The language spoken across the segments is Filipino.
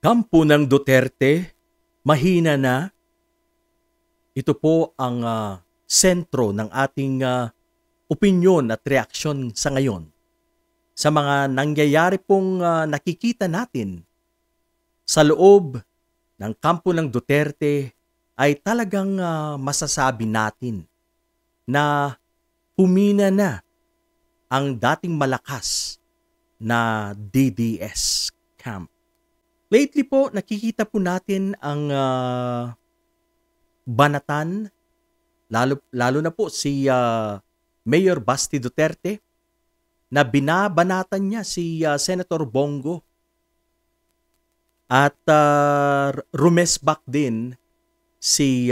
Kampo ng Duterte, mahina na. Ito po ang sentro ng ating opinyon at reaksyon sa ngayon sa mga nangyayari pong nakikita natin sa loob ng kampo ng Duterte. Ay talagang masasabi natin na humina na ang dating malakas na DDS camp. Lately po, nakikita po natin ang banatan, lalo na po si Mayor Basti Duterte, na binabanatan niya si Senator Bongo. At rumesbak din si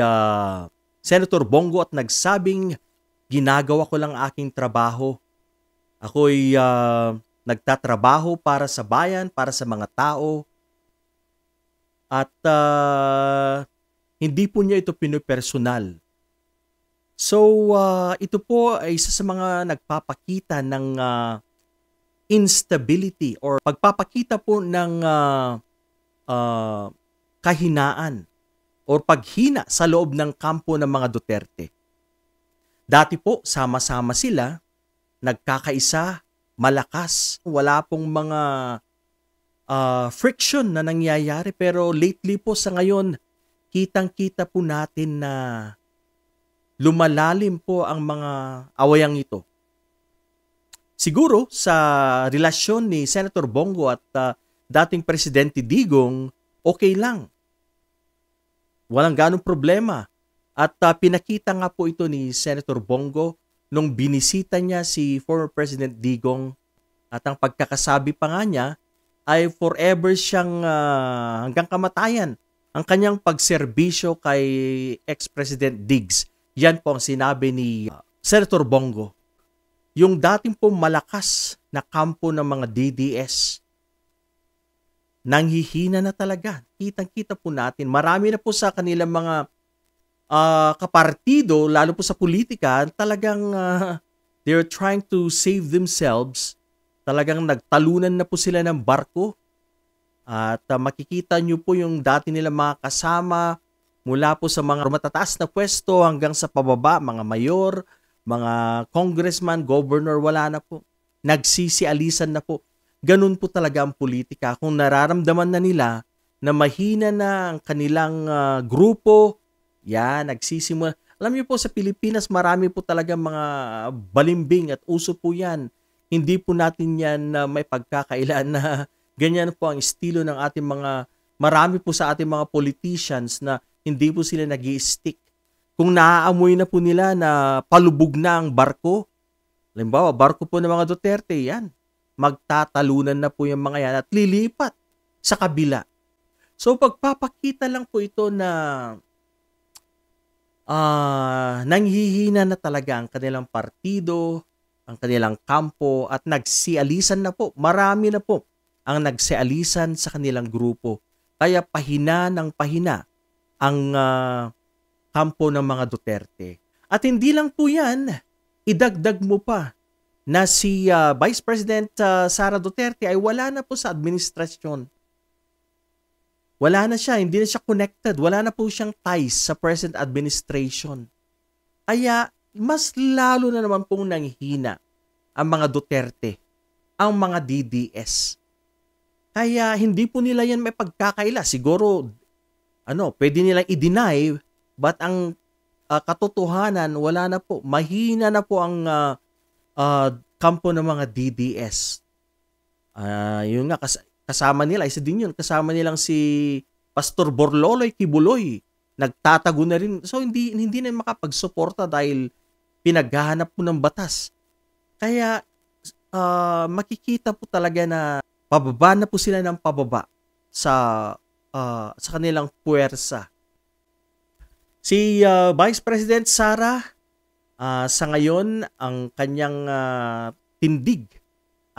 Senator Bongo at nagsabing, ginagawa ko lang aking trabaho. Ako'y nagtatrabaho para sa bayan, para sa mga tao. At hindi po niya ito pinopersonal. So, ito po ay isa sa mga nagpapakita ng instability or pagpapakita po ng kahinaan or paghina sa loob ng kampo ng mga Duterte. Dati po, sama-sama sila, nagkakaisa, malakas, wala pong mga friction na nangyayari, pero lately po sa ngayon, kitang-kita po natin na lumalalim po ang mga awayang ito. Siguro sa relasyon ni Senator Bongo at dating Presidente Digong, okay lang. Walang ganong problema. At pinakita nga po ito ni Senator Bongo nung binisita niya si former President Digong, at ang pagkakasabi pa nga niya ay forever siyang hanggang kamatayan ang kanyang pagserbisyo kay ex-President Diggs. Yan po ang sinabi ni Senator Bongo. Yung dating po malakas na kampo ng mga DDS, nanghihina na talaga. Kitang-kita po natin. Marami na po sa kanilang mga kapartido, lalo po sa politika, talagang they're trying to save themselves. Talagang nagtalunan na po sila ng barko. At makikita nyo po yung dati nila mga kasama mula po sa mga matataas na pwesto hanggang sa pababa, mga mayor, mga congressman, governor, wala na po. Nagsisialisan na po. Ganun po talaga ang politika. Kung nararamdaman na nila na mahina na ang kanilang grupo, yan, nagsisimula. Alam niyo po sa Pilipinas, marami po talaga mga balimbing at uso po yan. Hindi po natin yan may pagkakailan na ganyan po ang estilo ng ating mga, marami po sa ating mga politicians na hindi po sila nag-i-stick. Kung naaamoy na po nila na palubog na ang barko, halimbawa, barko po ng mga Duterte, yan, magtatalunan na po yung mga yan at lilipat sa kabila. So, pagpapakita lang po ito na nanghihina na talaga ang kanilang partido, ang kanilang kampo, at nagsialisan na po. Marami na po ang nagsialisan sa kanilang grupo. Kaya pahina ng pahina ang kampo ng mga Duterte. At hindi lang po yan, idagdag mo pa na si Vice President Sara Duterte ay wala na po sa administrasyon. Wala na siya, hindi na siya connected, wala na po siyang ties sa present administration. Kaya mas lalo na naman pong nanghina ang mga Duterte, ang mga DDS. Kaya hindi po nila yan may pagkakaila. Siguro, pwede nilang i-deny, but ang katotohanan, wala na po. Mahina na po ang kampo ng mga DDS. Yun nga, kasama nila, isa din yun, kasama nilang si Pastor Borloloy Kibuloy. Nagtatago na rin. So, hindi na makapagsuporta dahil pinaghahanap po ng batas. Kaya, makikita po talaga na pababa na po sila ng pababa sa kanilang puwersa. Si Vice President Sara, sa ngayon, ang kanyang tindig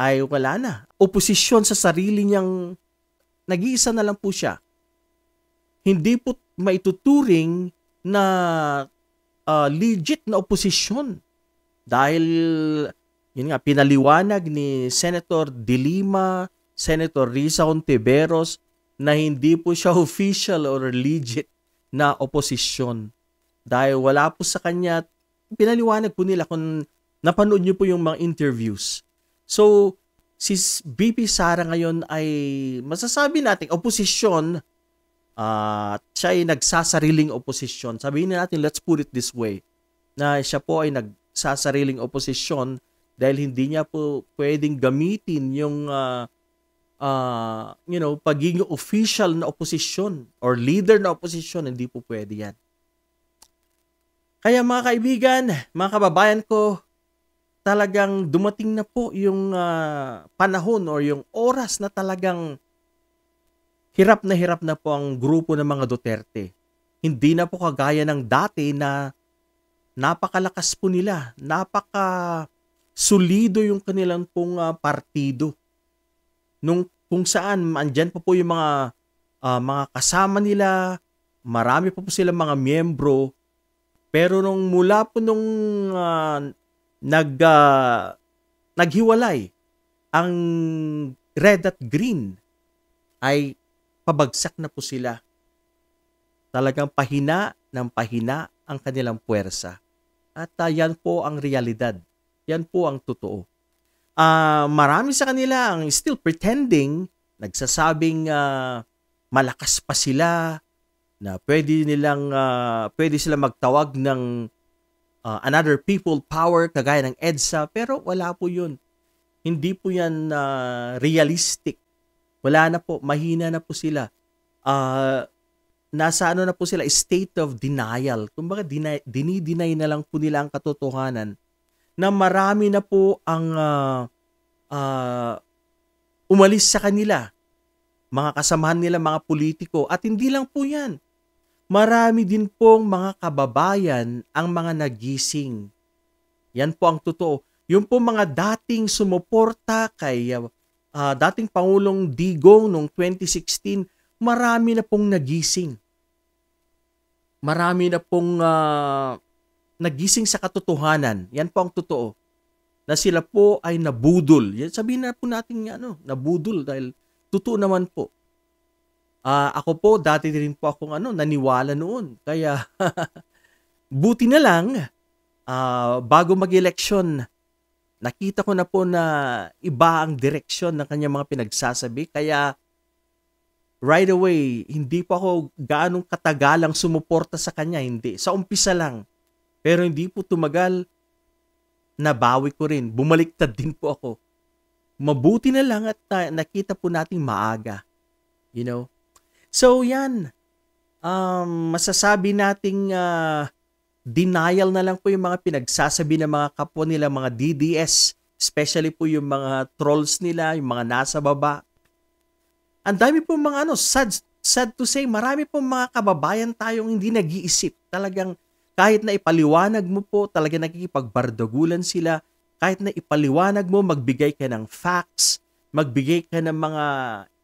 ay wala na. Oposisyon sa sarili niyang, nag-iisa na lang po siya. Hindi po maituturing na legit na oposisyon. Dahil, yun nga, pinaliwanag ni Senator De Lima, Senator Risa Hontiveros, na hindi po siya official or legit na oposisyon. Dahil wala po sa kanya, pinaliwanag po nila kung napanood niyo po yung mga interviews. So, si VP Sara ngayon ay masasabi natin oposisyon at siya ay nagsasariling oposisyon. Sabihin natin, let's put it this way, na siya po ay nagsasariling oposisyon dahil hindi niya po pwedeng gamitin yung pagiging official na oposisyon or leader na oposisyon. Hindi po pwede yan. Kaya mga kaibigan, mga kababayan ko, talagang dumating na po yung panahon or yung oras na talagang hirap na po ang grupo ng mga Duterte. Hindi na po kagaya ng dati na napakalakas po nila, napaka-solido yung kanilang pong partido. Kung saan, andyan po yung mga kasama nila, marami po silang mga miyembro, pero mula po naghiwalay ang red at green, ay pabagsak na po sila. Talagang pahina ng pahina ang kanilang puwersa. At yan po ang realidad. Yan po ang totoo. Marami sa kanila ang still pretending, nagsasabing malakas pa sila, na pwede silang magtawag ng another people power kagaya ng EDSA, pero wala po yun. Hindi po yan realistic. Wala na po, mahina na po sila. Nasa na po sila, state of denial. Kumbaga, dinideny na lang po nila ang katotohanan na marami na po ang umalis sa kanila. Mga kasamahan nila, mga politiko. At hindi lang po yan. Marami din pong mga kababayan ang mga nagising. Yan po ang totoo. Yung po mga dating sumuporta kay dating Pangulong Digong noong 2016, marami na pong nagising. Marami na pong nagising sa katotohanan. Yan po ang totoo. Na sila po ay nabudol. Yan, sabihin na po natin nabudol dahil totoo naman po. Ako po, dati rin po akong naniwala noon. Kaya buti na lang, bago mag-eleksyon, nakita ko na po na iba ang direksyon ng kanyang mga pinagsasabi. Kaya right away, hindi po ako gaanong katagalang sumuporta sa kanya. Hindi. Sa umpisa lang. Pero hindi po tumagal, nabawi ko rin. Bumaliktad din po ako. Mabuti na lang at nakita po nating maaga. You know? So yan. Masasabi nating denial na lang po yung mga pinagsasabi ng mga kapwa nila, mga DDS, especially po yung mga trolls nila, yung mga nasa baba. Ang dami po mga sad to say, marami po mga kababayan tayong hindi nag-iisip. Talagang kahit na ipaliwanag mo po, talagang nakikipagbardagulan sila. Kahit na ipaliwanag mo, magbigay ka ng facts, magbigay ka ng mga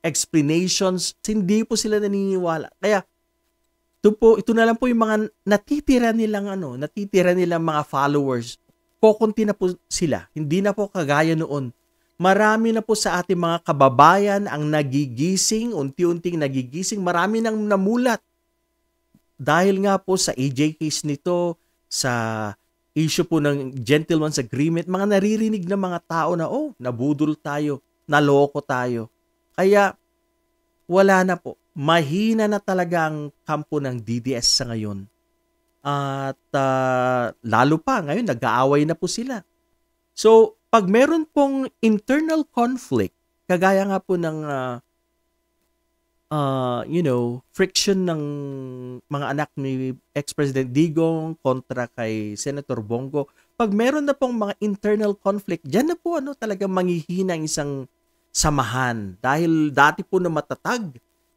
explanations, hindi po sila naniniwala. Kaya ito na lang po yung mga natitira nilang mga followers. Kokonti na po sila. Hindi na po kagaya noon. Marami na po sa ating mga kababayan ang nagigising, unti-unting nagigising. Marami nang namulat. Dahil nga po sa AJ case nito, sa issue po ng Gentleman's Agreement, mga naririnig na mga tao na, nabudol tayo, naloko tayo. Kaya wala na po. Mahina na talaga ang kampo ng DDS sa ngayon. At lalo pa, ngayon nag-aaway na po sila. So, pag meron pong internal conflict, kagaya nga po ng friction ng mga anak ni ex-President Digong kontra kay Senator Bongo, pag meron na pong mga internal conflict, dyan na po talagang manghihina ang isang samahan. Dahil dati po na matatag,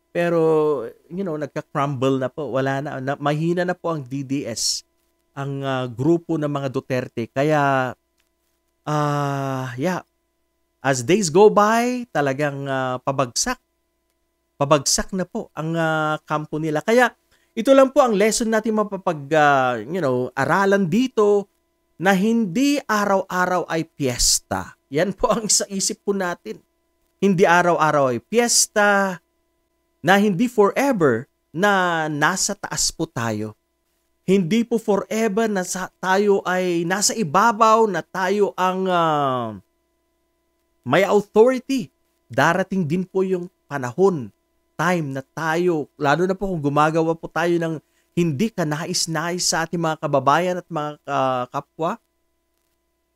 pero nagka-crumble na po. Wala na, mahina na po ang DDS, ang grupo ng mga Duterte. Kaya, as days go by, talagang pabagsak na po ang kampo nila. Kaya ito lang po ang lesson natin aralan dito, na hindi araw-araw ay piyesta. Yan po ang isa isip po natin. Hindi araw-araw ay piyesta. na hindi forever na nasa taas po tayo. Hindi po forever na tayo ay nasa ibabaw, na tayo ang may authority. Darating din po yung panahon, time na tayo, lalo na po kung gumagawa po tayo ng hindi kanais-nais sa ating mga kababayan at mga kapwa,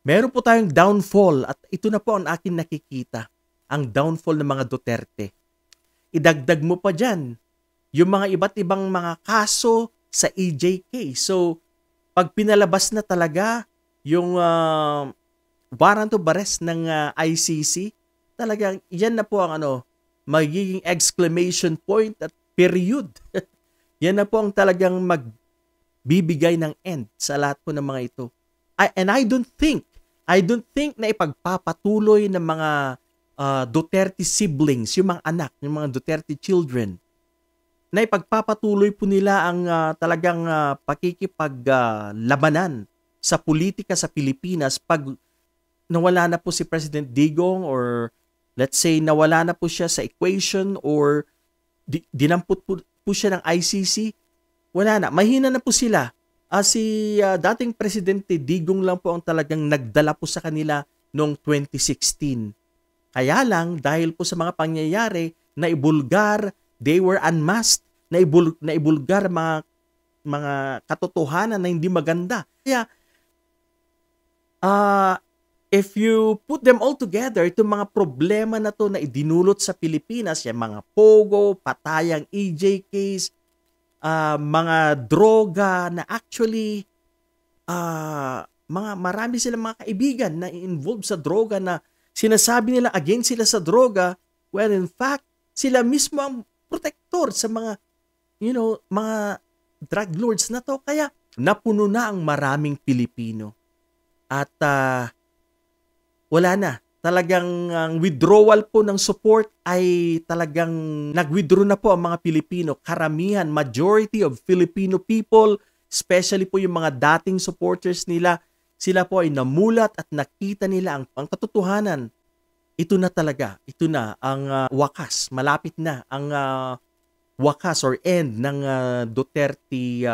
meron po tayong downfall at ito na po ang akin nakikita, ang downfall ng mga Duterte. Idagdag mo pa dyan yung mga iba't ibang mga kaso sa EJK. So, pag pinalabas na talaga yung warrant of arrest ng ICC, talagang yan na po ang magiging exclamation point at period. Yan na po ang talagang magbibigay ng end sa lahat po ng mga ito. And I don't think na ipagpapatuloy ng mga Duterte siblings, yung mga anak, yung mga Duterte children, na ipagpapatuloy po nila ang talagang pakikipaglabanan sa politika sa Pilipinas pag nawala na po si President Digong, or let's say nawala na po siya sa equation, or dinampot po siya ng ICC, wala na. Mahina na po sila. Si dating Presidente Digong lang po ang talagang nagdala po sa kanila noong 2016. Kaya lang, dahil po sa mga pangyayari na ibulgar, they were unmasked, na ibulgar mga katotohanan na hindi maganda. Kaya, if you put them all together, itong mga problema na to na idinulot sa Pilipinas, yung mga pogo, patayang EJKs, mga droga na actually, marami silang mga kaibigan na involved sa droga na sinasabi nila against sila sa droga, where in fact, sila mismo ang protector sa mga, mga drug lords na to. Kaya napuno na ang maraming Pilipino. At wala na. Talagang ang withdrawal po ng support ay talagang nag-withdraw na po ang mga Pilipino. Karamihan, majority of Filipino people, especially po yung mga dating supporters nila, sila po ay namulat at nakita nila ang katotohanan. Ito na talaga. Ito na ang wakas. Malapit na ang wakas or end ng Duterte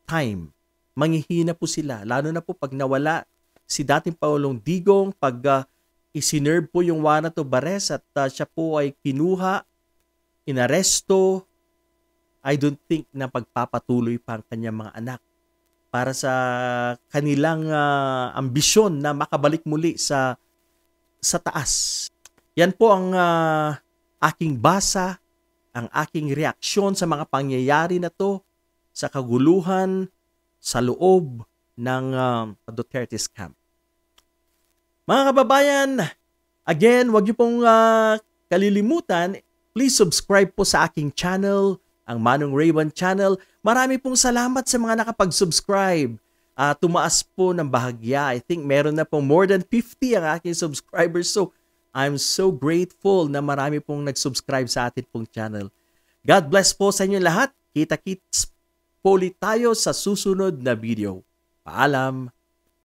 time. Manghihina po sila. Lalo na po pag nawala si dating Pangulong Digong, pag isinerve po yung warrant of arrest at siya po ay kinuha, inaresto, I don't think na pagpapatuloy pa ang kanyang mga anak para sa kanilang ambisyon na makabalik muli sa taas. Yan po ang aking basa, ang aking reaksyon sa mga pangyayari na to, sa kaguluhan, sa loob ng Duterte scam. Mga kababayan, again, wag niyo pong kalilimutan, please subscribe po sa aking channel, ang Manong Ray1 channel. Marami pong salamat sa mga nakapag-subscribe. Tumaas po ng bahagya. I think meron na pong more than 50 ang aking subscribers. So, I'm so grateful na marami pong nag-subscribe sa atin pong channel. God bless po sa inyo lahat. Kita-kits po ulit tayo sa susunod na video. Paalam!